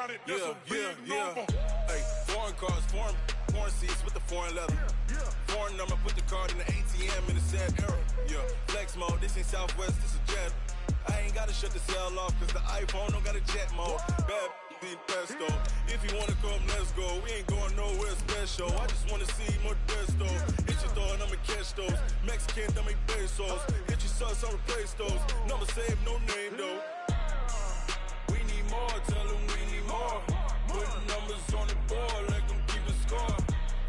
Hey, foreign cars, foreign seats with the foreign leather. Foreign number, put the card in the ATM in the sad era. Yeah, flex mode, this ain't Southwest, this a jet. I ain't gotta shut the cell off, cause the iPhone don't got a jet mode. Bad be pesto. If you wanna come, let's go. We ain't going nowhere special. I just wanna see more desto. Hit your thought, I'ma catch those. Mexican, don't make pesos. Hit your sus, I'll replace those. Number save, no name though. We need more, tell them we need more. Putting numbers on the board like I'm keeping score.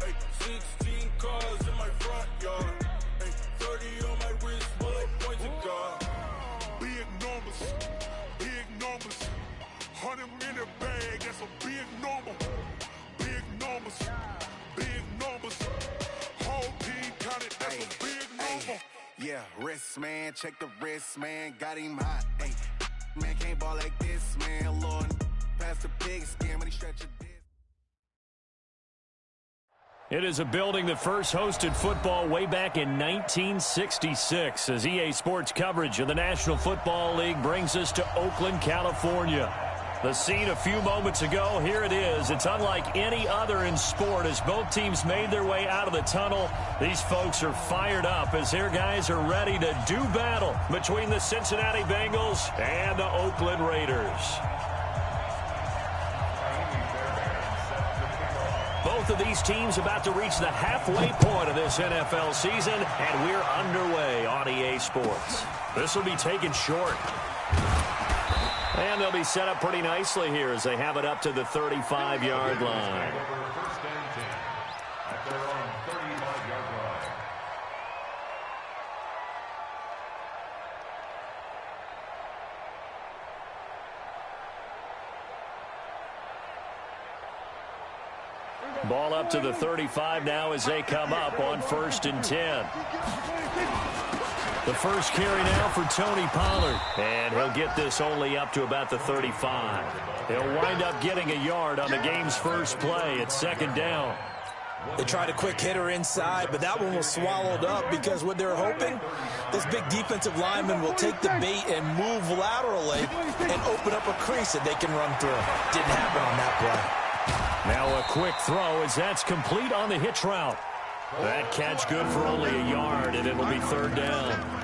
Hey, 16 cars in my front yard. Hey, 30 on my wrist while I point to God. Big numbers, big numbers. 100 in a bag, that's a big number. Big numbers, big numbers. Whole team counted, that's a big number. Yeah, wrist man, check the wrist man, got him hot. Ay, man can't ball like this, man. Lord, past the pig skin when he stretch a dick. It is a building that first hosted football way back in 1966 as EA Sports coverage of the National Football League brings us to Oakland, California. The scene a few moments ago, here it is. It's unlike any other in sport as both teams made their way out of the tunnel. These folks are fired up as their guys are ready to do battle between the Cincinnati Bengals and the Oakland Raiders. Both of these teams about to reach the halfway point of this NFL season, and we're underway on EA Sports. This will be taken short. And they'll be set up pretty nicely here as they have it up to the 35-yard line. Ball up to the 35 now as they come up on 1st and 10. The first carry now for Tony Pollard. And he'll get this only up to about the 35. He'll wind up getting a yard on the game's first play at 2nd down. They tried a quick hitter inside, but that one was swallowed up because what they're hoping, this big defensive lineman will take the bait and move laterally and open up a crease that they can run through. Didn't happen on that play. Now a quick throw as that's complete on the hitch route. That catch good for only a yard, and it'll be 3rd down.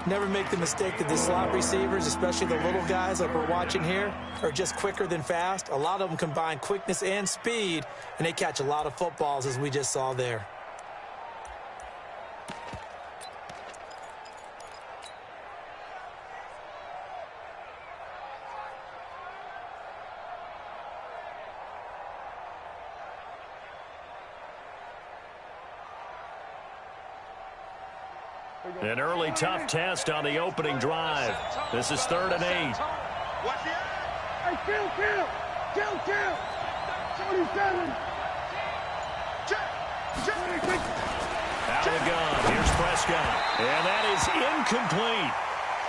Never make the mistake that the slot receivers, especially the little guys like we're watching here, are just quicker than fast. A lot of them combine quickness and speed, and they catch a lot of footballs, as we just saw there. An early tough test on the opening drive. This is 3rd and 8. Hey, kill. 27. Out of the gun. Here's Prescott. And that is incomplete.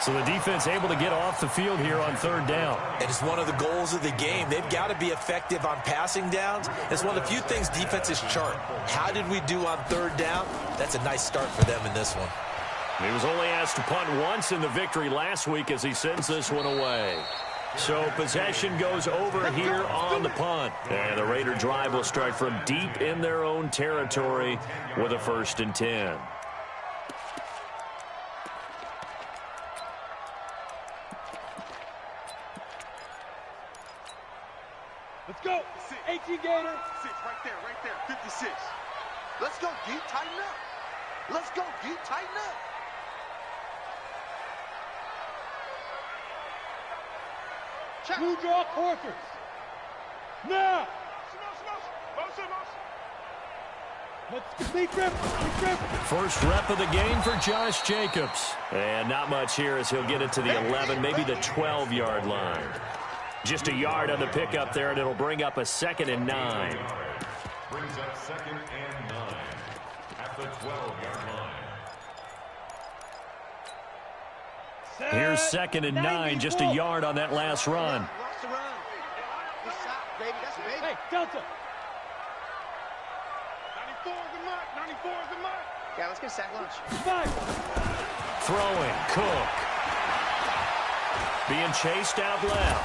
So the defense able to get off the field here on 3rd down. It is one of the goals of the game. They've got to be effective on passing downs. It's one of the few things defenses chart. How did we do on 3rd down? That's a nice start for them in this one. He was only asked to punt once in the victory last week as he sends this one away. So possession goes over here on the punt. And the Raider drive will start from deep in their own territory with a 1st and 10. Let's go. 18 Gator. 6, right there. 56. Let's go, deep, tighten up. Let's go, deep, tighten up. Blue draw quarters. Now. Let's deep grip. First rep of the game for Josh Jacobs. And not much here as he'll get it to the 11, maybe the 12-yard line. Just a yard on the pickup there, and it'll bring up a 2nd and 9. Brings up 2nd and 9 at the 12-yard line. Here's 2nd and 9, just a yard on that last run. Watch the run. Good shot, baby. That's baby. Hey, Delta. 94 is the mark. 94 is the mark. Yeah, let's get sack lunch. 5. Throwing, Cook. Being chased out left.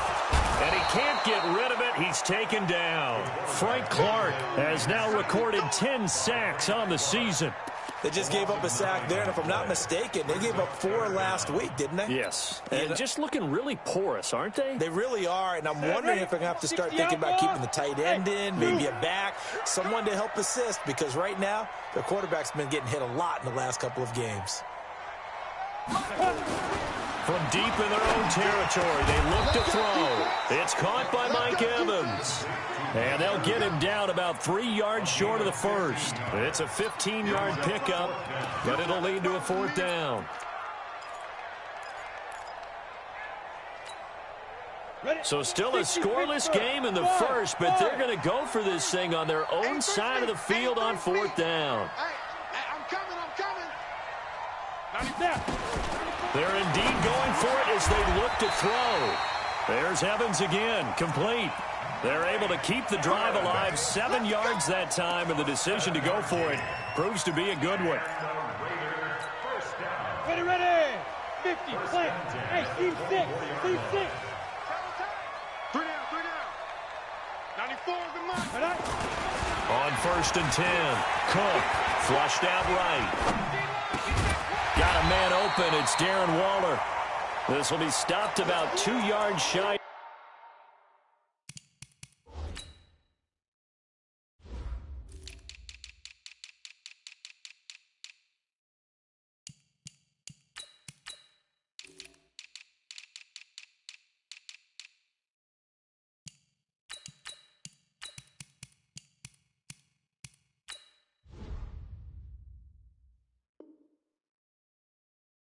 And he can't get rid of it. He's taken down. Frank Clark has now recorded 10 sacks on the season. They just gave up a sack there, and if I'm not mistaken, they gave up 4 last week, didn't they? Yes. And just looking really porous, aren't they? They really are, and I'm wondering if they're going to have to start thinking about keeping the tight end in, maybe a back, someone to help assist, because right now, their quarterback's been getting hit a lot in the last couple of games. From deep in their own territory, they look to throw. It's caught by Mike Evans. And they'll get him down about 3 yards short of the first. It's a 15-yard pickup, but it'll lead to a 4th down. So still a scoreless game in the first, but they're going to go for this thing on their own side of the field on 4th down. I'm coming. They're indeed going for it as they look to throw. There's Evans again, complete. They're able to keep the drive alive, 7 yards that time, and the decision to go for it proves to be a good one. Ready. 50, plant. Hey, team 6. 3 down. 94 is the mark. On 1st and 10, Cook flushed out right. Got a man open. It's Darren Waller. This will be stopped about 2 yards shy.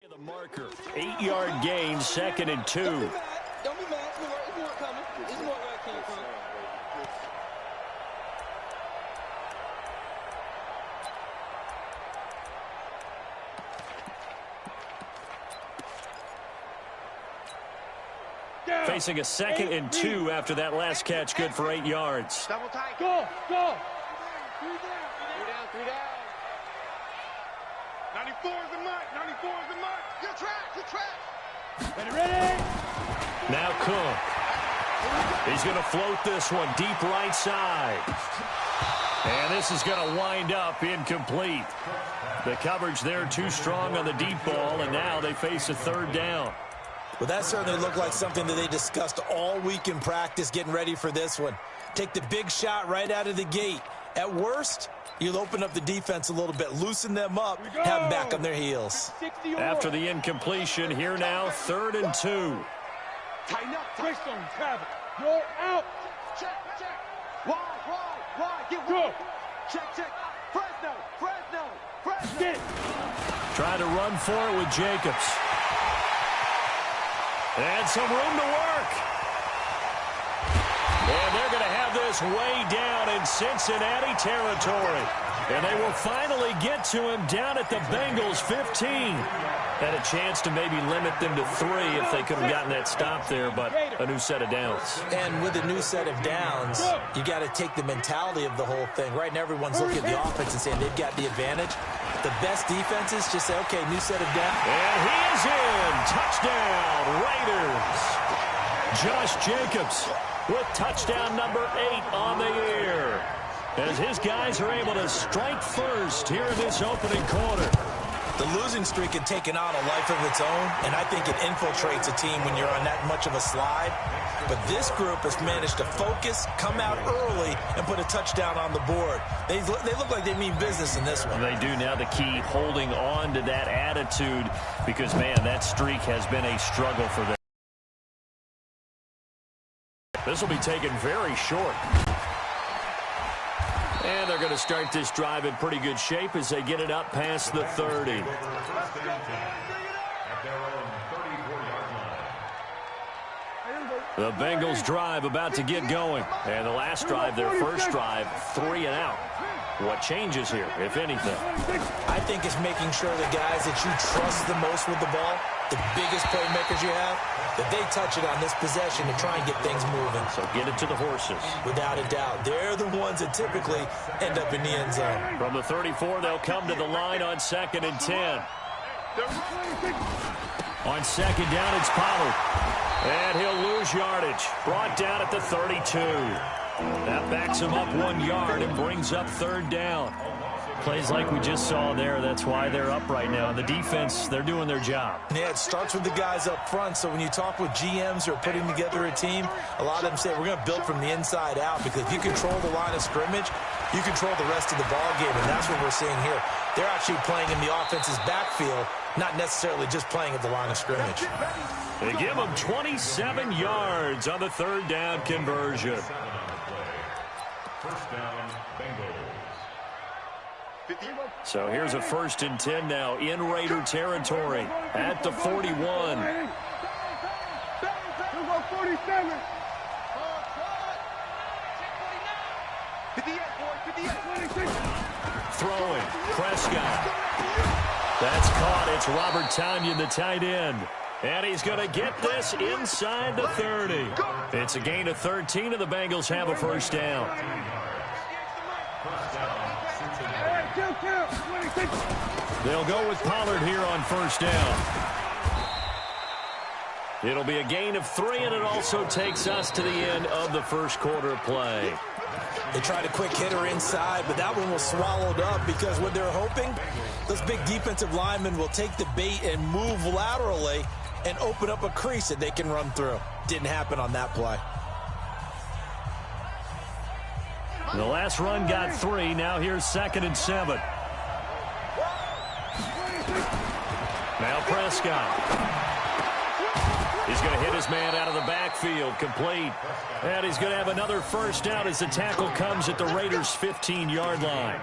The marker, 8-yard gain, 2nd and 2. Don't be mad. It's more coming. It's more where it came from. Facing a 2nd and 2 after that last catch, good for 8 yards. Double tight. Go. 3 down. 94 is the mark. You're trapped. Ready. Now Cook. He's going to float this one deep right side. And this is going to wind up incomplete. The coverage there too strong on the deep ball, and now they face a 3rd down. Well, that certainly looked like something that they discussed all week in practice getting ready for this one. Take the big shot right out of the gate. At worst, you'll open up the defense a little bit, loosen them up, have them back on their heels. After the incompletion, here now, 3rd and 2. Tighten up. Twist on travel. You're out. Check. Wide. Get Go. Check. Fresno. Get it. Try to run for it with Jacobs. And some room to work. And they're going to have this way down in Cincinnati territory. And they will finally get to him down at the Bengals 15. Had a chance to maybe limit them to 3 if they could have gotten that stop there, but a new set of downs. And with a new set of downs, you got to take the mentality of the whole thing. Right now, everyone's looking at the offense and saying they've got the advantage. The best defenses just say, okay, new set of downs. And he is in. Touchdown, Raiders. Josh Jacobs with touchdown number 8 on the year, as his guys are able to strike first here in this opening quarter. The losing streak had taken on a life of its own, and I think it infiltrates a team when you're on that much of a slide. But this group has managed to focus, come out early, and put a touchdown on the board. They look like they mean business in this one. They do. Now the key, holding on to that attitude, because, man, that streak has been a struggle for them. This will be taken very short. And they're going to start this drive in pretty good shape as they get it up past the 30. The Bengals drive about to get going. And the last drive, their first drive, 3 and out. What changes here, if anything? I think it's making sure the guys that you trust the most with the ball, the biggest playmakers you have, that they touch it on this possession to try and get things moving. So get it to the horses. Without a doubt. They're the ones that typically end up in the end zone. From the 34, they'll come to the line on 2nd and 10. On second down, it's Pollard. And he'll lose yardage. Brought down at the 32. That backs him up 1 yard and brings up third down. Plays like we just saw there. That's why they're up right now. The defense, they're doing their job. Yeah, it starts with the guys up front. So when you talk with GMs who are putting together a team, a lot of them say we're going to build from the inside out, because if you control the line of scrimmage, you control the rest of the ball game, and that's what we're seeing here. They're actually playing in the offense's backfield, not necessarily just playing at the line of scrimmage. They give them 27 yards on the third down conversion. First down, Bengals. So here's a 1st and 10 now in Raider territory at the 41. Throwing, Prescott. That's caught. It's Robert Tonyan, the tight end. And he's going to get this inside the 30. It's a gain of 13, and the Bengals have a first down. They'll go with Pollard here on first down. It'll be a gain of 3, and it also takes us to the end of the first quarter play. They tried a quick hitter inside, but that one was swallowed up, because what they're hoping, those big defensive linemen will take the bait and move laterally and open up a crease that they can run through. Didn't happen on that play. The last run got 3. Now here's 2nd and 7. Now Prescott. He's going to hit his man out of the backfield, complete. And he's going to have another first down as the tackle comes at the Raiders' 15-yard line.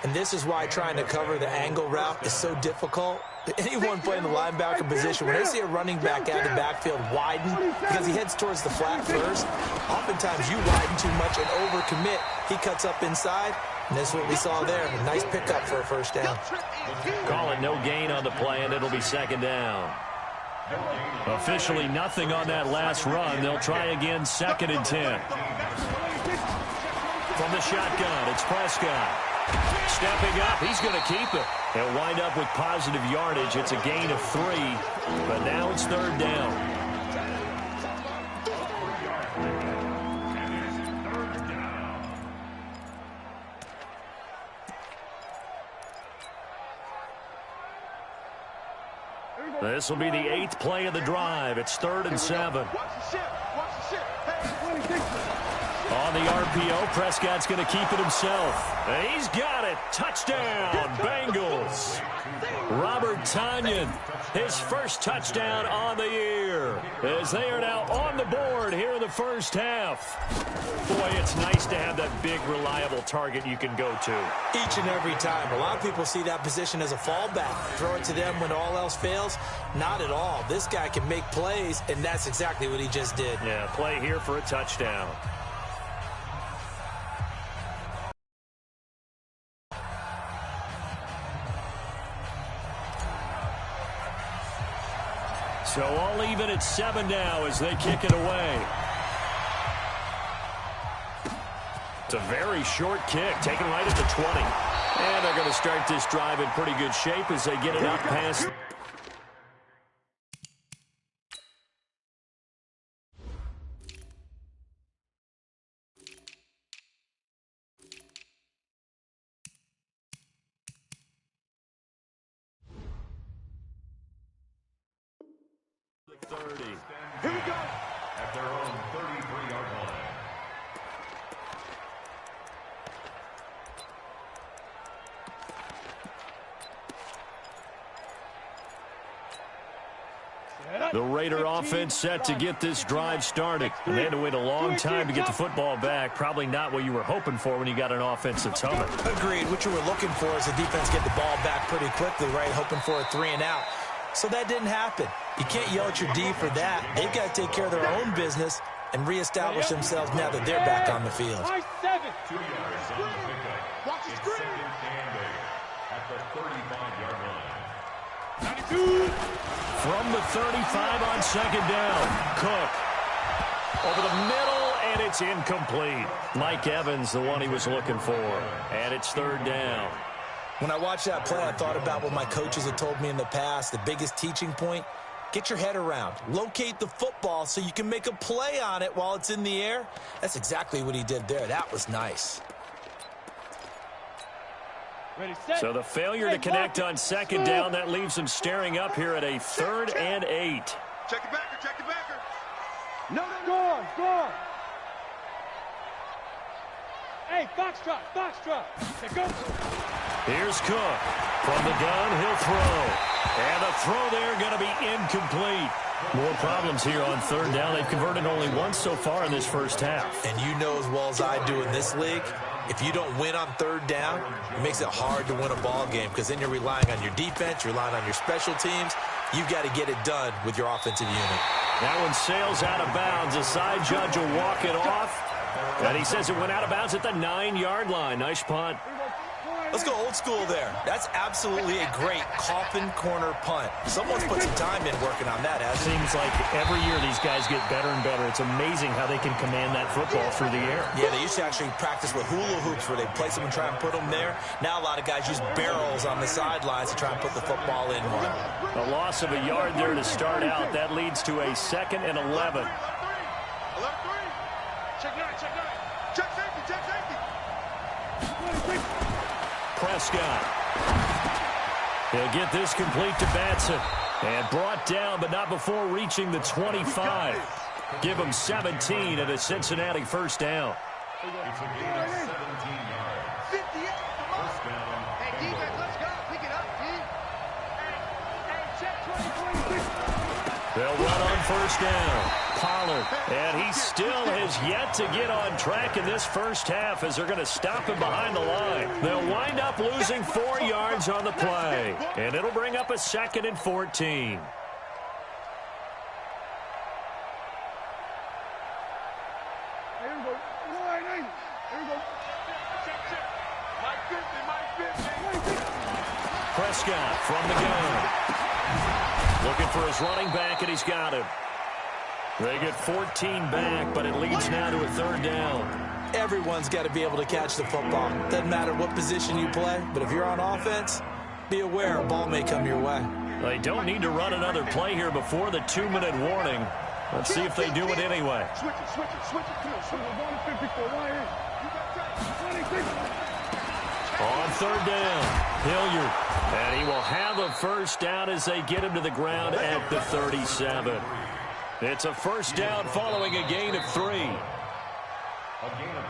And this is why trying to cover the angle route is so difficult. Anyone playing the linebacker position, when they see a running back out of the backfield widen because he heads towards the flat first, oftentimes you widen too much and overcommit. He cuts up inside, and that's what we saw there. A nice pickup for a first down. Call it no gain on the play, and it'll be 2nd down. Officially nothing on that last run. They'll try again, 2nd and 10. From the shotgun, it's Prescott. Stepping up, he's going to keep it. They'll wind up with positive yardage. It's a gain of 3, but now it's 3rd down. This will be the 8th play of the drive. It's 3rd and 7. On the RPO, Prescott's going to keep it himself. And he's got it. Touchdown, Bengals. Robert Tonyan, his first touchdown on the year, as they are now on the board here in the first half. Boy, it's nice to have that big, reliable target you can go to. Each and every time. A lot of people see that position as a fallback. Throw it to them when all else fails. Not at all. This guy can make plays, and that's exactly what he just did. Yeah, play here for a touchdown. So all even at 7 now as they kick it away. It's a very short kick, taken right at the 20. And they're going to start this drive in pretty good shape as they get it up past. Here we go. At their own 33-yard line. The Raider offense set to get this drive started. And they had to wait a long time to get the football back. Probably not what you were hoping for when you got an offense that's humming. Agreed. What you were looking for is the defense get the ball back pretty quickly, right? Hoping for a 3 and out. So that didn't happen. You can't yell at your D for that. They've got to take care of their own business and reestablish themselves now that they're back on the field. 2 yards on the pickup. Watch the It's screen. 2nd and 8 at the 35-yard line. 92. From the 35 on 2nd down, Cook over the middle, and it's incomplete. Mike Evans, the one he was looking for, and it's 3rd down. When I watched that play, I thought about what my coaches had told me in the past. The biggest teaching point, Get your head around. Locate the football so you can make a play on it while it's in the air. That's exactly what he did there. That was nice. So the failure to connect on second down, that leaves him staring up here at a 3rd and 8. Check the backer, check the backer. No, go on. Hey, foxtrot. Here goes. Here's Cook. From the gun, he'll throw. And the throw there going to be incomplete. More problems here on 3rd down. They've converted only once so far in this first half. And you know as well as I do in this league, if you don't win on 3rd down, it makes it hard to win a ball game because then you're relying on your defense, you're relying on your special teams. You've got to get it done with your offensive unit. That one sails out of bounds. A side judge will walk it off. And he says it went out of bounds at the 9-yard line. Nice punt. Let's go old school there. That's absolutely a great coffin corner punt. Someone's put some time in working on that, hasn't it? Seems like every year these guys get better and better. It's amazing how they can command that football through the air. Yeah, they used to actually practice with hula hoops where they place them and try and put them there. Now a lot of guys use barrels on the sidelines to try and put the football in one. A loss of a yard there to start out. That leads to a 2nd and 11. 11-3. Check nine. Check safety. Prescott. He'll get this complete to Batson. And brought down, but not before reaching the 25. Give him 17 and a Cincinnati first down. It's a gain of 17 yards. 58, come on. First down. Hey, defense, let's go. Pick it up, D. Hey, check 20. They'll run on first down. Pollard. And he still has yet to get on track in this first half as they're going to stop him behind the line. They'll wind up losing 4 yards on the play. And it'll bring up a 2nd and 14. Prescott from the gun. Looking for his running back, and he's got him. They get 14 back, but it leads now to a 3rd down. Everyone's got to be able to catch the football. Doesn't matter what position you play, but if you're on offense, be aware a ball may come your way. They don't need to run another play here before the 2-minute warning. Let's see if they do it anyway. Switch it. On 3rd down, Hilliard. And he will have a first down as they get him to the ground at the 37. It's a first down following a gain of 3.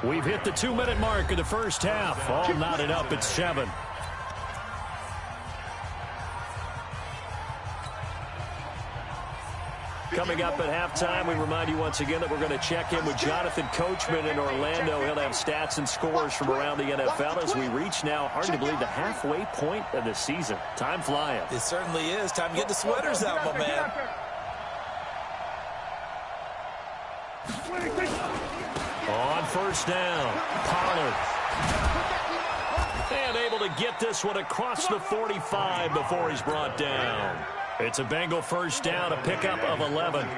We've hit the 2-minute mark of the first half. All knotted up at 7. Coming up at halftime, we remind you once again that we're going to check in with Jonathan Coachman in Orlando. He'll have stats and scores from around the NFL as we reach now, hard to believe, the halfway point of the season. Time flying. It certainly is. Time to get the sweaters out, my man. On first down, Pollard. And able to get this one across the 45 before he's brought down. It's a Bengal first down, a pickup of 11.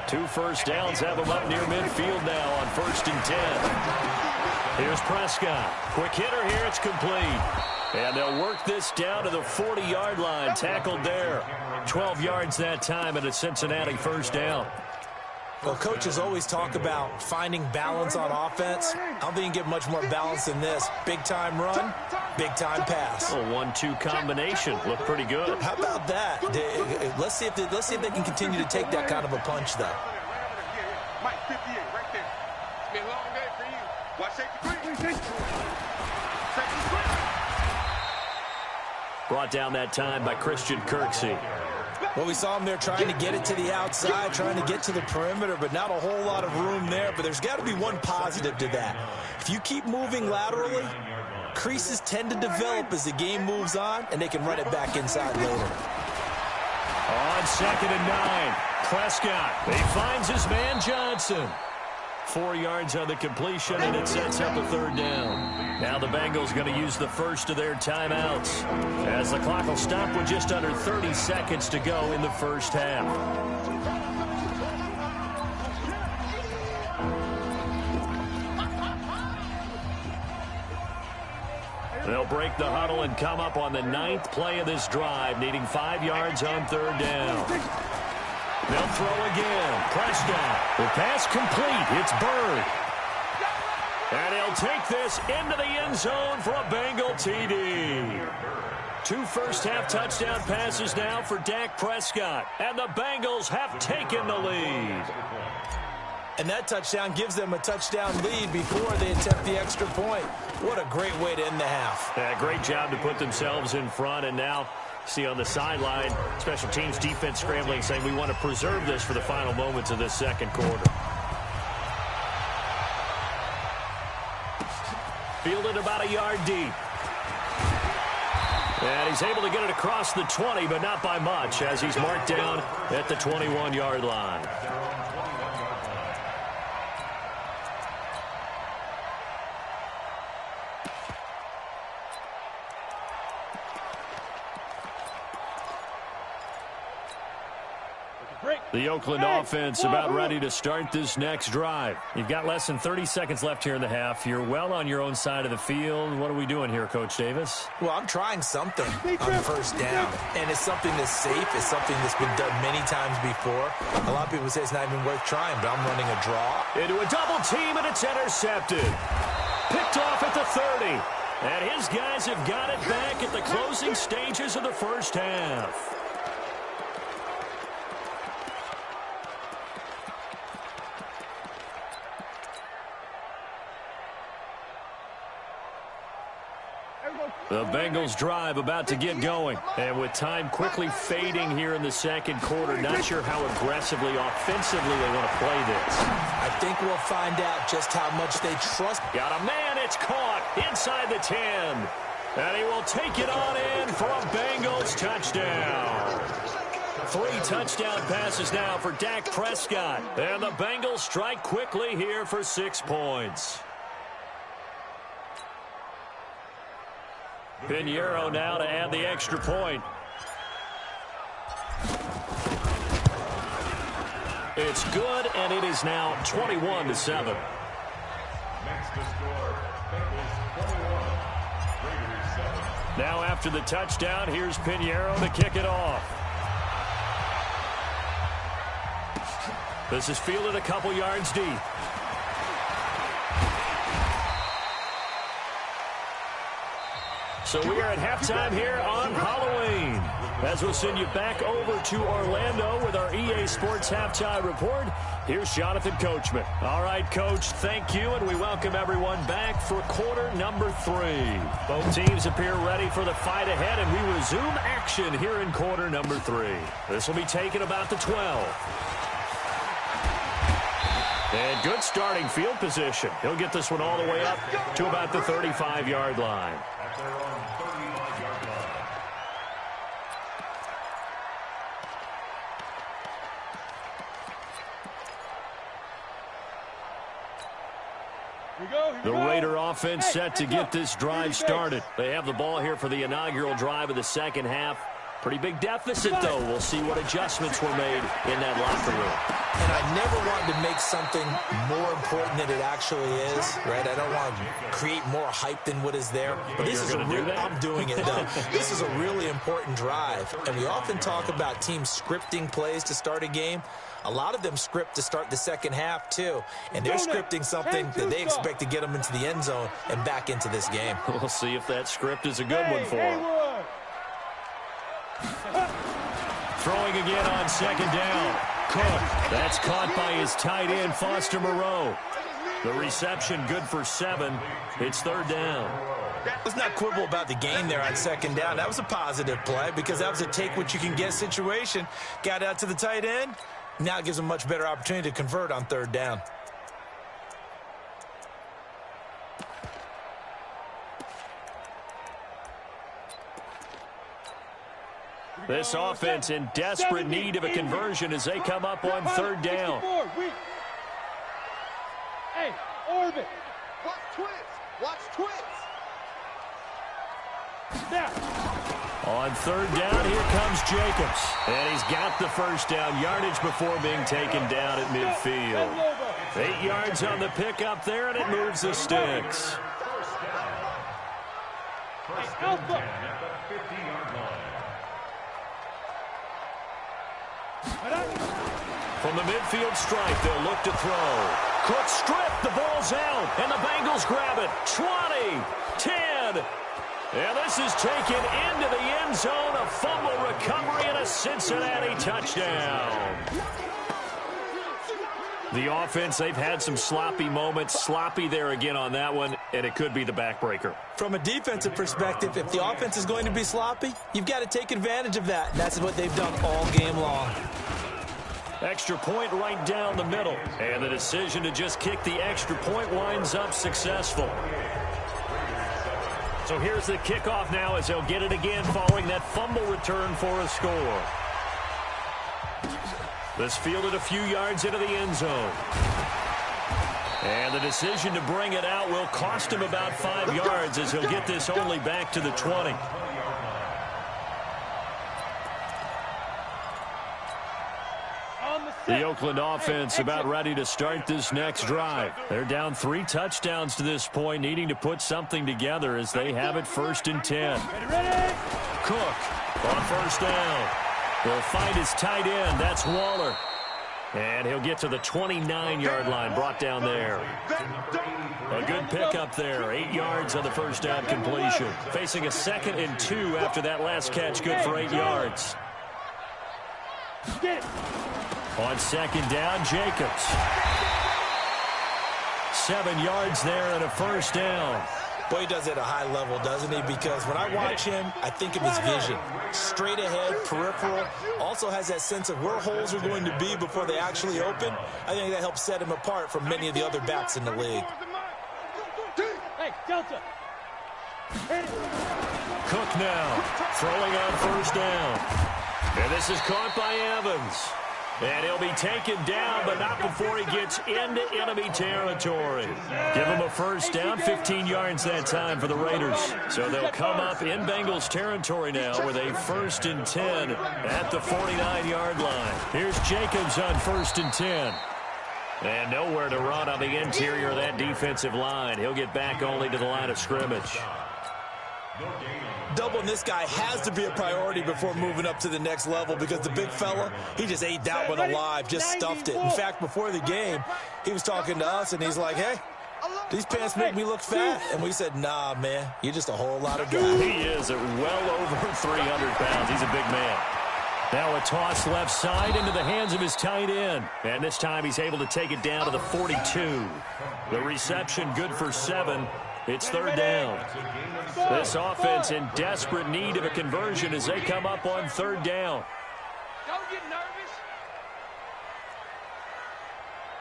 2 first downs have him up near midfield now on 1st and 10. Here's Prescott. Quick hitter here, it's complete. And they'll work this down to the 40-yard line, tackled there. 12 yards that time and a Cincinnati first down. Well, coaches always talk about finding balance on offense. I don't think you can get much more balance than this. Big-time run, big-time pass. A 1-2 combination. Looked pretty good. How about that? Let's see if they can continue to take that kind of a punch, though. Mike, 58, right there. It's been a long day for you. Watch safety 3. Brought down that time by Christian Kirksey. Well, we saw him there trying to get it to the outside, trying to get to the perimeter, but not a whole lot of room there. But there's got to be one positive to that. If you keep moving laterally, creases tend to develop as the game moves on, and they can run it back inside later. On 2nd and 9, Prescott. He finds his man Johnson. 4 yards on the completion, and it sets up a 3rd down. Now the Bengals going to use the first of their timeouts as the clock will stop with just under 30 seconds to go in the first half. They'll break the huddle and come up on the 9th play of this drive, needing 5 yards on 3rd down. They'll throw again. Prescott. The pass complete. It's Bird. And he'll take this into the end zone for a Bengal TD. 2 first-half touchdown passes now for Dak Prescott. And the Bengals have taken the lead. And that touchdown gives them a touchdown lead before they attempt the extra point. What a great way to end the half. Yeah, great job to put themselves in front. And now, see on the sideline, special teams defense scrambling, saying we want to preserve this for the final moments of this second quarter. Fielded about a yard deep. And he's able to get it across the 20, but not by much, as he's marked down at the 21-yard line. The Oakland offense about ready to start this next drive. You've got less than 30 seconds left here in the half. You're well on your own side of the field. What are we doing here, Coach Davis? Well, I'm trying something on first down, and it's something that's safe. It's something that's been done many times before. A lot of people say it's not even worth trying, but I'm running a draw. Into a double team, and it's intercepted. Picked off at the 30. And his guys have got it back at the closing stages of the first half. The Bengals drive about to get going. And with time quickly fading here in the second quarter, not sure how aggressively, offensively they want to play this. I think we'll find out just how much they trust. Got a man, it's caught inside the 10. And he will take it on in for a Bengals touchdown. 3 touchdown passes now for Dak Prescott. And the Bengals strike quickly here for 6 points. Pinheiro now to add the extra point. It's good, and it is now 21-7. Next to score, Bengals 21, Raiders 7. Now after the touchdown, here's Pinheiro to kick it off. This is fielded a couple yards deep. So we are at halftime here on Halloween. As we'll send you back over to Orlando with our EA Sports Halftime Report, here's Jonathan Coachman. All right, Coach, thank you, and we welcome everyone back for quarter number 3. Both teams appear ready for the fight ahead, and we resume action here in quarter number 3. This will be taken about the 12. And good starting field position. He'll get this one all the way up to about the 35-yard line. The Raider offense set to get this drive started. They have the ball here for the inaugural drive of the second half. Pretty big deficit, though. We'll see what adjustments were made in that locker room. And I never wanted to make something more important than it actually is, right? I don't want to create more hype than what is there. But this is I'm doing it, though. This is a really important drive. And we often talk about teams scripting plays to start a game. A lot of them script to start the second half, too. And they're scripting something that they expect to get them into the end zone and back into this game. We'll see if that script is a good one for them. Throwing again on second down. Cook. That's caught by his tight end, Foster Moreau. The reception good for 7. It's third down. Let's not quibble about the gain there on second down. That was a positive play because that was a take-what-you-can-get situation. Got out to the tight end. Now it gives them a much better opportunity to convert on third down. This offense in desperate need of a conversion as they come up on third down. Hey, orbit. Watch twins. Watch twins. On third down, here comes Jacobs. And he's got the first down yardage before being taken down at midfield. 8 yards on the pickup there, and it moves the sticks. First and 10 at the 50-yard line. From the midfield stripe, they'll look to throw. Cook stripped, the ball's out, and the Bengals grab it. 20, 10, and this is taken into the end zone. A fumble recovery and a Cincinnati touchdown. The offense, they've had some sloppy moments. Sloppy there again on that one, and it could be the backbreaker. From a defensive perspective, if the offense is going to be sloppy, you've got to take advantage of that. That's what they've done all game long. Extra point right down the middle. And the decision to just kick the extra point winds up successful. So here's the kickoff now as they'll get it again following that fumble return for a score. This fielded a few yards into the end zone. And the decision to bring it out will cost him about 5 yards as he'll get this only back to the 20. The Oakland offense about ready to start this next drive. They're down 3 touchdowns to this point, needing to put something together as they have it 1st and 10. Cook on 1st down. He'll find his tight end. That's Waller. And he'll get to the 29-yard line, brought down there. A good pickup there. 8 yards on the 1st down completion. Facing a 2nd and 2 after that last catch, good for 8 yards. On 2nd down, Jacobs. 7 yards there and a 1st down. Boy, he does it at a high level, doesn't he? Because when I watch him, I think of his vision. Straight ahead, peripheral. Also has that sense of where holes are going to be before they actually open. I think that helps set him apart from many of the other backs in the league. Hey, Delta. Cook now, throwing on 1st down. And this is caught by Evans. And he'll be taken down, but not before he gets into enemy territory. Give him a 1st down, 15 yards that time for the Raiders. So they'll come up in Bengals territory now with a 1st and 10 at the 49-yard line. Here's Jacobs on 1st and 10. And nowhere to run on the interior of that defensive line. He'll get back only to the line of scrimmage. Doubling this guy has to be a priority before moving up to the next level because the big fella, he just ate that one alive, just stuffed it. In fact, before the game, he was talking to us, and he's like, hey, these pants make me look fat. And we said, nah, man, you're just a whole lot of guy. He is at well over 300 pounds. He's a big man. Now a toss left side into the hands of his tight end. And this time he's able to take it down to the 42. The reception good for 7. It's 3rd down. This offense in desperate need of a conversion as they come up on 3rd down. Don't get nervous.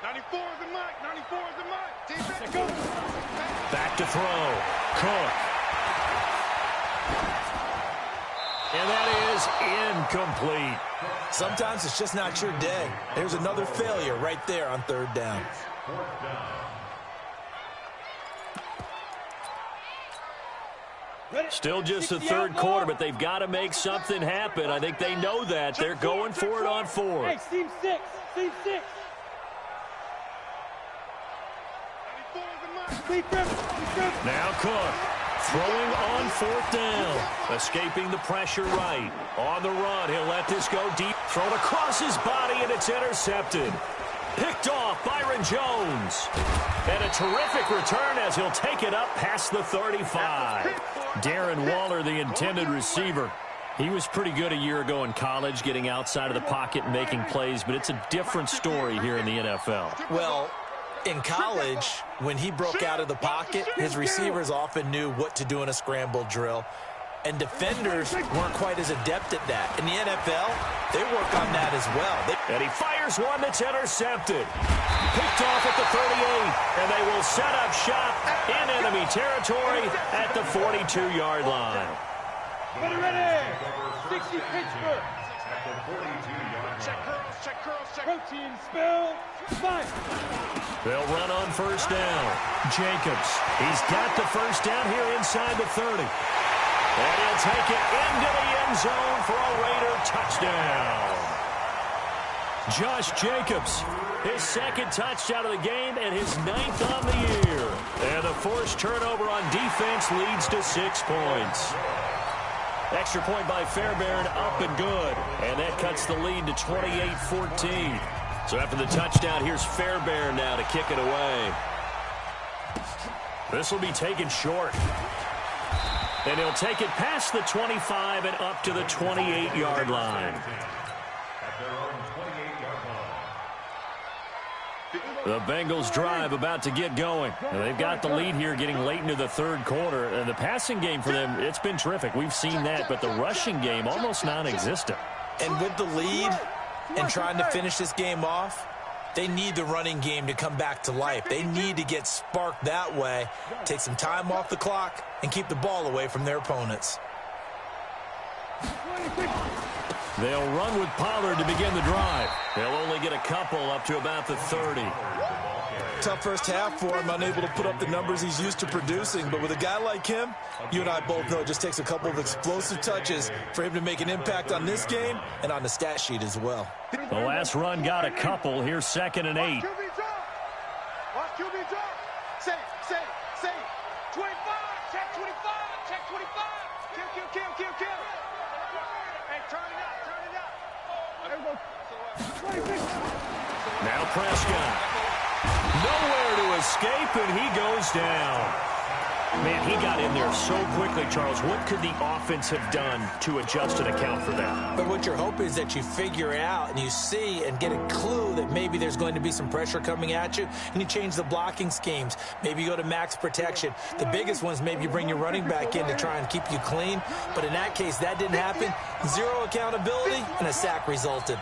94 is the mic. 94 is the mic. Defense. Go. Back to throw. Cook. And that is incomplete. Sometimes it's just not your day. There's another failure right there on 3rd down. Still just the 3rd quarter, but they've got to make something happen. I think they know that. They're going for it on 4. Hey, seam 6. Seam 6. Now Cook throwing on 4th down. Escaping the pressure right. On the run, he'll let this go deep. Thrown across his body, and it's intercepted. Picked off Byron Jones. And a terrific return as he'll take it up past the 35. Darren Waller, the intended receiver. He was pretty good a year ago in college, getting outside of the pocket and making plays, but it's a different story here in the NFL. Well, in college, when he broke out of the pocket, his receivers often knew what to do in a scramble drill. And defenders weren't quite as adept at that. In the NFL, they work on that as well. And he fires one that's intercepted. Picked off at the 38, and they will set up shop in enemy territory at the 42-yard line. Ready. 60 Pittsburgh. Check curls. Protein spill. 5. They'll run on 1st down. Jacobs. He's got the 1st down here inside the 30. And he'll take it into the end zone for a Raider touchdown. Josh Jacobs, his 2nd touchdown of the game and his 9th on the year. And the forced turnover on defense leads to 6 points. Extra point by Fairbairn, up and good. And that cuts the lead to 28-14. So after the touchdown, here's Fairbairn now to kick it away. This will be taken short. And he'll take it past the 25 and up to the 28-yard line. The Bengals drive about to get going. They've got the lead here getting late into the third quarter. And the passing game for them, it's been terrific. We've seen that, but the rushing game almost non-existent. And with the lead and trying to finish this game off, they need the running game to come back to life. They need to get sparked that way, take some time off the clock, and keep the ball away from their opponents. They'll run with Pollard to begin the drive. They'll only get a couple up to about the 30. Tough first half for him, unable to put up the numbers he's used to producing. But with a guy like him, you and I both know it just takes a couple of explosive touches for him to make an impact on this game and on the stat sheet as well. The last run got a couple. Here's 2nd and 8. Watch QB drop. Say, 25, check 25, check 25. Kill. Hey, turn it out. Now Prescott. Nowhere to escape, and he goes down. Man, he got in there so quickly, Charles. What could the offense have done to adjust and account for that? But what you're hoping is that you figure out and you see and get a clue that maybe there's going to be some pressure coming at you, and you change the blocking schemes. Maybe you go to max protection. The biggest ones, maybe you bring your running back in to try and keep you clean. But in that case, that didn't happen. Zero accountability, and a sack resulted.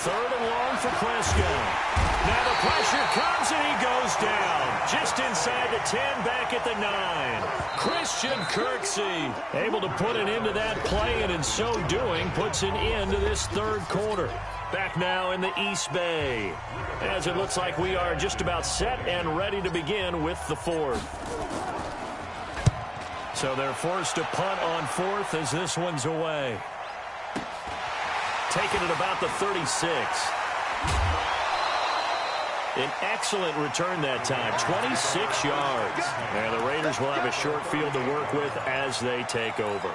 3rd and long for Prescott. Now the pressure comes, and he goes down. Just inside the 10, back at the 9. Christian Kirksey able to put an end to that play, and in so doing, puts an end to this third quarter. Back now in the East Bay, as it looks like we are just about set and ready to begin with the 4th. So they're forced to punt on 4th as this one's away. Taking it about the 36. An excellent return that time, 26 yards. And the Raiders will have a short field to work with as they take over.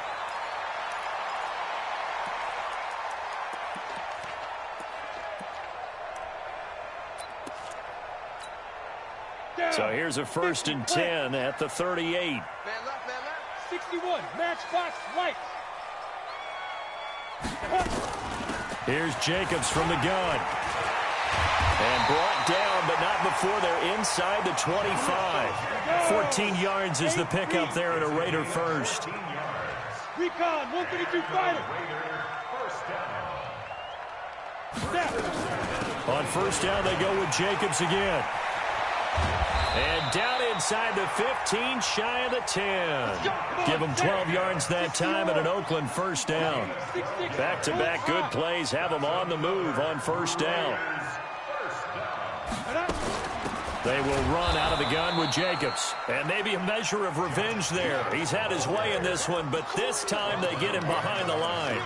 So here's a 1st and 10 at the 38. Man left. 61, matchbox right. Here's Jacobs from the gun. And brought down, but not before they're inside the 25. 14 yards is the pickup there at a Raider first. Recon, 132 fighter. On first down, they go with Jacobs again. And down inside the 15, shy of the 10. Give them 12 yards that time at an Oakland first down. Back-to-back good plays have them on the move on first down. They will run out of the gun with Jacobs. And maybe a measure of revenge there. He's had his way in this one, but this time they get him behind the line.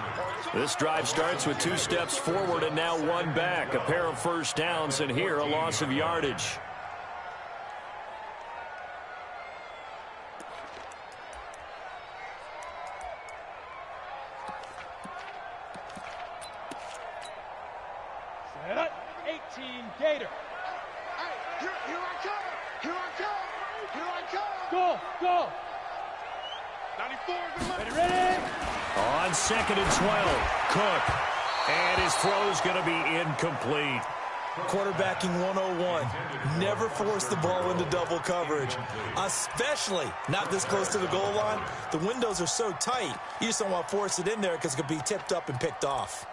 This drive starts with 2 steps forward and now 1 back. A pair of first downs, and here a loss of yardage. Set up, 18 Gator. Hey, here I come. Go. 94 is the Ready. On 2nd and 12, Cook. And his throw's going to be incomplete. Quarterbacking 101. Never force the ball into double coverage, especially not this close to the goal line. The windows are so tight, you just don't want to force it in there because it could be tipped up and picked off.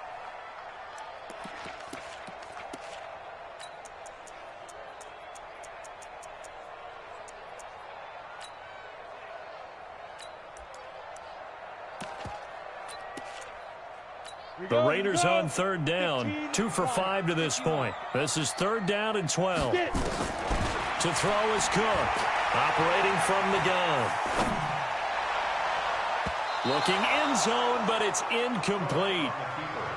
The Raiders on 3rd down, 2 for 5 to this point. This is 3rd down and 12. To throw is Cook, operating from the gun. Looking end zone, but it's incomplete.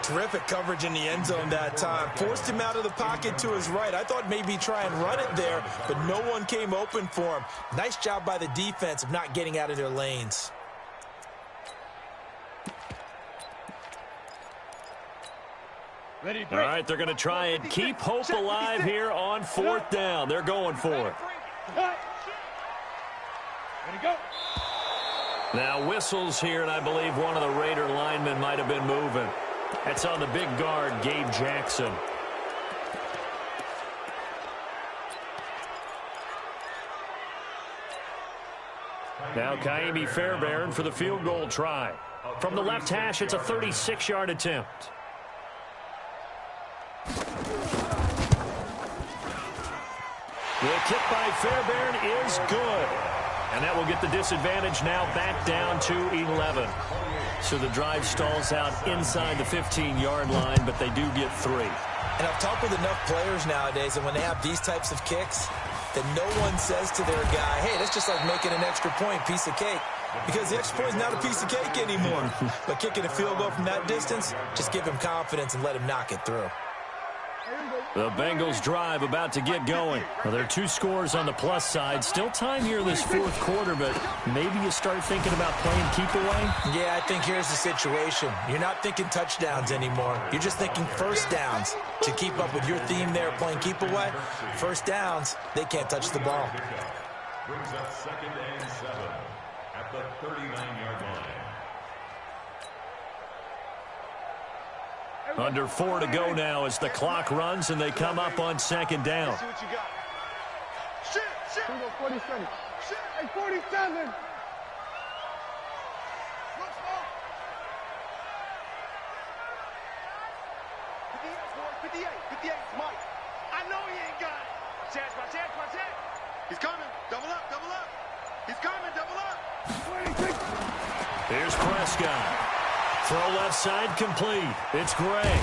Terrific coverage in the end zone that time. Forced him out of the pocket to his right. I thought maybe try and run it there, but no one came open for him. Nice job by the defense of not getting out of their lanes. All right, they're going to try and keep hope alive here on 4th down. They're going for it. Now whistles here, and I believe one of the Raider linemen might have been moving. That's on the big guard, Gabe Jackson. Now Kaimi Fairbairn for the field goal try. From the left hash, it's a 36-yard attempt. The kick by Fairbairn is good. And that will get the disadvantage now back down to 11. So the drive stalls out inside the 15-yard line, but they do get 3. And I've talked with enough players nowadays, and when they have these types of kicks, that no one says to their guy, hey, that's just like making an extra point, piece of cake. Because the extra point is not a piece of cake anymore. But kicking a field goal from that distance, just give him confidence and let him knock it through. The Bengals drive about to get going. Well, there are 2 scores on the plus side. Still time here this 4th quarter, but maybe you start thinking about playing keep away? Yeah, I think here's the situation. You're not thinking touchdowns anymore. You're just thinking first downs. To keep up with your theme there, playing keep away, first downs, they can't touch the ball. Brings up 2nd and 7 at the 39-yard line. Under 4 to go now as the clock runs and they come up on 2nd down. See what you got. Shit. 47. Shit. Hey, 47. 58, Mike. I know he ain't got it. Chance. He's coming. Double up. He's coming. Double up. Here's Prescott. Throw left side complete. It's Gray.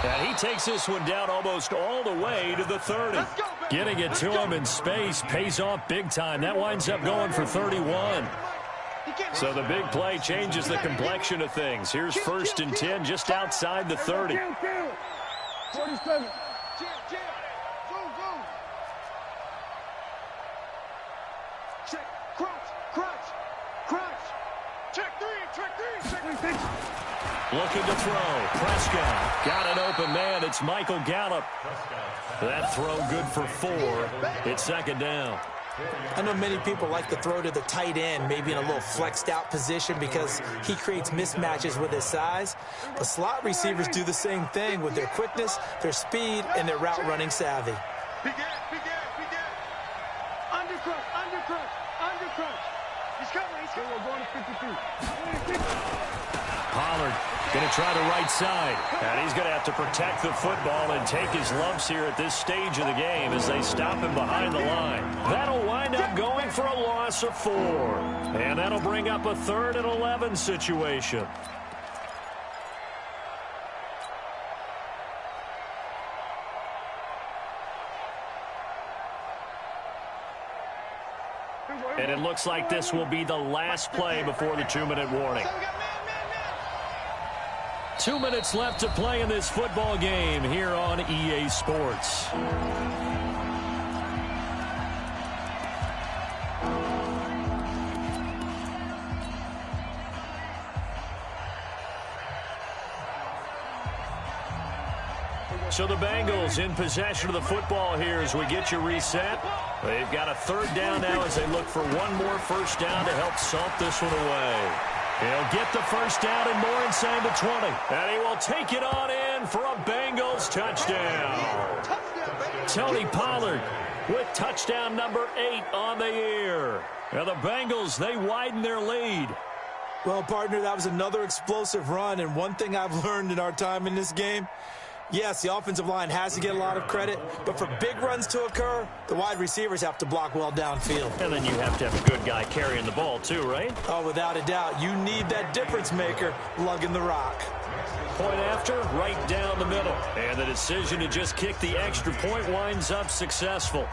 And he takes this one down almost all the way to the 30. Getting it to him in space pays off big time. That winds up going for 31. So the big play changes the complexion of things. Here's 1st and 10 just outside the 30. 47. Check. Crunch. Check 3. Looking to throw. Prescott got an open man. It's Michael Gallup. That throw good for 4. It's 2nd down. I know many people like to throw to the tight end, maybe in a little flexed out position because he creates mismatches with his size. But slot receivers do the same thing with their quickness, their speed, and their route running savvy. Big gap. Undercrunch. He's coming. We're going to 52. Pollard going to try the right side. And he's going to have to protect the football and take his lumps here at this stage of the game as they stop him behind the line. That'll wind up going for a loss of 4. And that'll bring up a 3rd and 11 situation. And it looks like this will be the last play before the 2-minute warning. 2 minutes left to play in this football game here on EA Sports. So the Bengals in possession of the football here as we get you reset. They've got a 3rd down now as they look for one more 1st down to help salt this one away. He'll get the 1st down and more inside the 20. And he will take it on in for a Bengals touchdown. Tony Pollard with touchdown number 8 on the year. Now the Bengals, they widen their lead. Well, partner, that was another explosive run, and one thing I've learned in our time in this game, yes, the offensive line has to get a lot of credit, but for big runs to occur, the wide receivers have to block well downfield. And then you have to have a good guy carrying the ball too, right? Oh, without a doubt. You need that difference maker lugging the rock. Point after, right down the middle. And the decision to just kick the extra point winds up successful.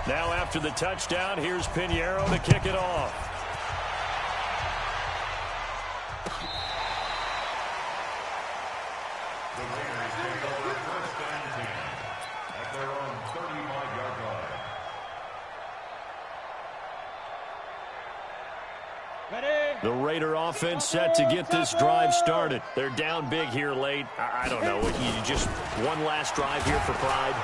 Now after the touchdown, here's Pinheiro to kick it off. The Raiders take over 1st and 10 at their own 35-yard line. Ready? The Raider offense set to get this drive started. They're down big here late. I don't know. Just one last drive here for pride.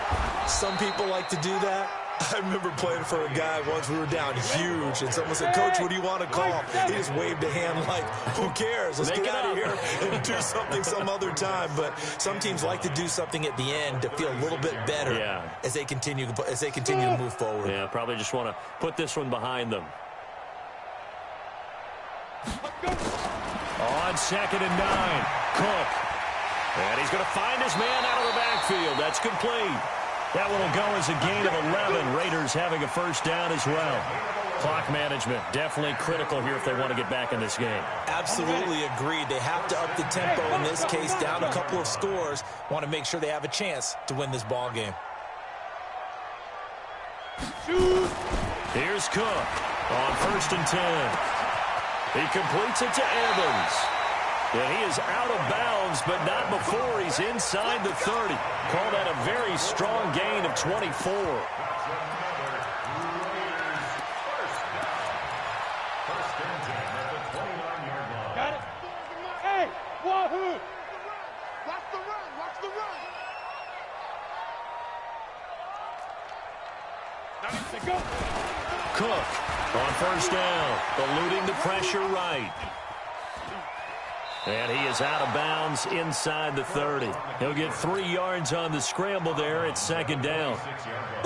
Some people like to do that. I remember playing for a guy once. We were down huge, and someone said, "Coach, what do you want to call?" He just waved a hand like, who cares? Let's get out of here and do something some other time. But some teams like to do something at the end to feel a little bit better as they continue to move forward. Yeah, probably just want to put this one behind them. On 2nd and 9, Cook. And he's going to find his man out of the backfield. That's complete. That one will go as a gain of 11. Raiders having a first down as well. Clock management, definitely critical here if they want to get back in this game. Absolutely agreed. They have to up the tempo in this case, down a couple of scores. Want to make sure they have a chance to win this ball game. Here's Cook on 1st and 10. He completes it to Evans. And he is out of bounds, but not before he's inside the 30. Call that a very strong gain of 24. Got it. Hey, wahoo! Watch the run, watch the run. Now they go. Cook on 1st down, eluding the pressure right. And he is out of bounds inside the 30. He'll get 3 yards on the scramble there at 2nd down.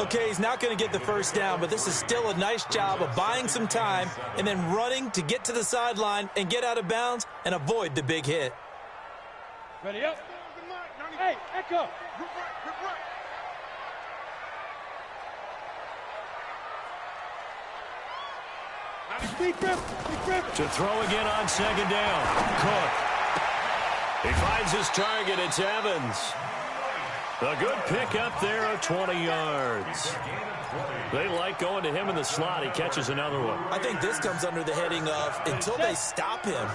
Okay, he's not going to get the first down, but this is still a nice job of buying some time and then running to get to the sideline and get out of bounds and avoid the big hit. Ready up. Hey, Echo. To throw again on 2nd down. Cook. He finds his target. It's Evans. A good pick up there of 20 yards. They like going to him in the slot. He catches another one. I think this comes under the heading of until they stop him,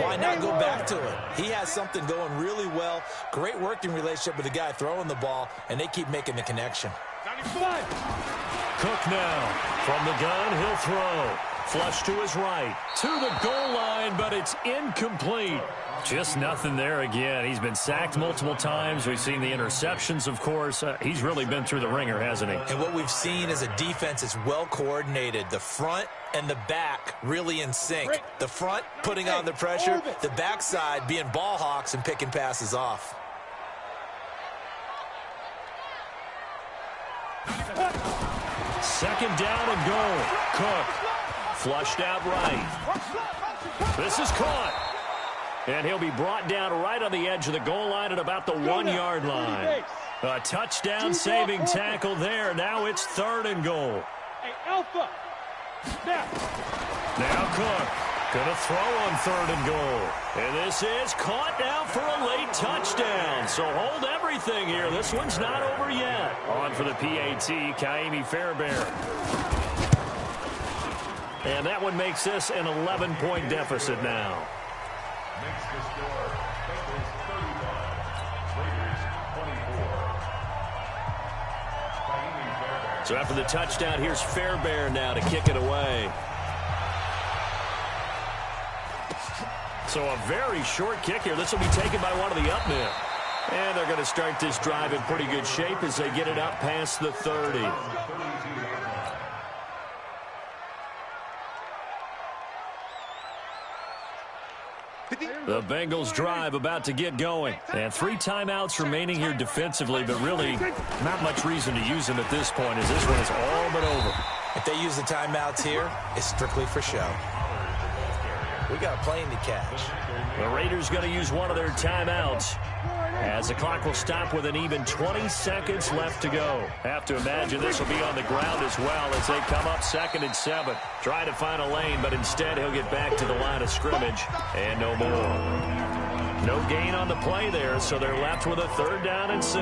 why not go back to it? He has something going really well. Great working relationship with the guy throwing the ball, and they keep making the connection. Cook now. From the gun, he'll throw. Flush to his right. To the goal line, but it's incomplete. Just nothing there again. He's been sacked multiple times. We've seen the interceptions, of course. He's really been through the ringer, hasn't he? And what we've seen is a defense is well coordinated. The front and the back really in sync. The front putting on the pressure. The backside being ball hawks and picking passes off. Second down and goal. Cook. Flushed out right. This is caught. And he'll be brought down right on the edge of the goal line at about the 1-yard line. A touchdown saving tackle there. Now it's 3rd and goal. Hey, Alpha. Now Cook. Gonna throw on 3rd and goal. And this is caught now for a late touchdown. So hold everything here. This one's not over yet. On for the PAT, Kaimi Fairbairn. And that one makes this an 11-point deficit now. Makes the score. Bengals 35, Raiders 24. So after the touchdown, here's Fairbairn now to kick it away. So a very short kick here. This will be taken by one of the up men. And they're going to start this drive in pretty good shape as they get it up past the 30. The Bengals drive about to get going. And 3 timeouts remaining here defensively, but really not much reason to use them at this point as this one is all but over. If they use the timeouts here, it's strictly for show. We got a plane to catch. The Raiders going to use one of their timeouts as the clock will stop with an even 20 seconds left to go. Have to imagine this will be on the ground as well as they come up 2nd and 7. Try to find a lane, but instead he'll get back to the line of scrimmage and no more. No gain on the play there, so they're left with a 3rd down and 6.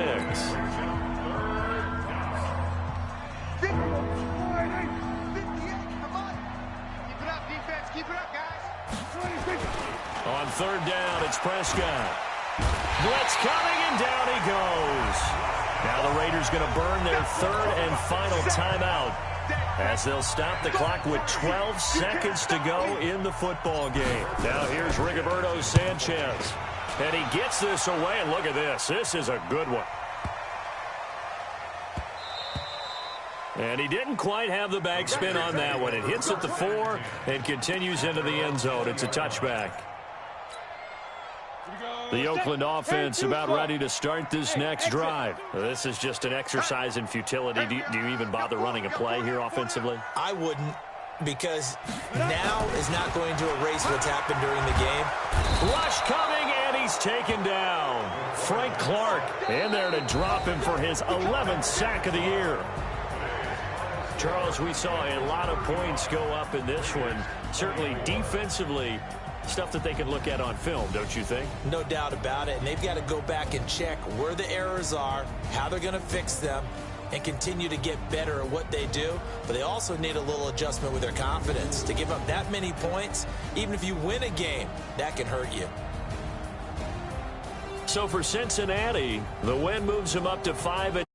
On 3rd down, it's Prescott. Blitz coming, and down he goes. Now the Raiders going to burn their 3rd and final timeout as they'll stop the clock with 12 seconds to go in the football game. Now here's Rigoberto Sanchez. And he gets this away, and look at this. This is a good one. And he didn't quite have the backspin on that one. It hits at the 4 and continues into the end zone. It's a touchback. The Oakland offense about ready to start this next drive. This is just an exercise in futility. Do you even bother running a play here offensively? I wouldn't, because now is not going to erase what's happened during the game. Rush coming, and he's taken down. Frank Clark in there to drop him for his 11th sack of the year. Charles, we saw a lot of points go up in this one. Certainly defensively, stuff that they can look at on film, don't you think? No doubt about it. And they've got to go back and check where the errors are, how they're going to fix them, and continue to get better at what they do. But they also need a little adjustment with their confidence. To give up that many points, even if you win a game, that can hurt you. So for Cincinnati, the win moves them up to 5.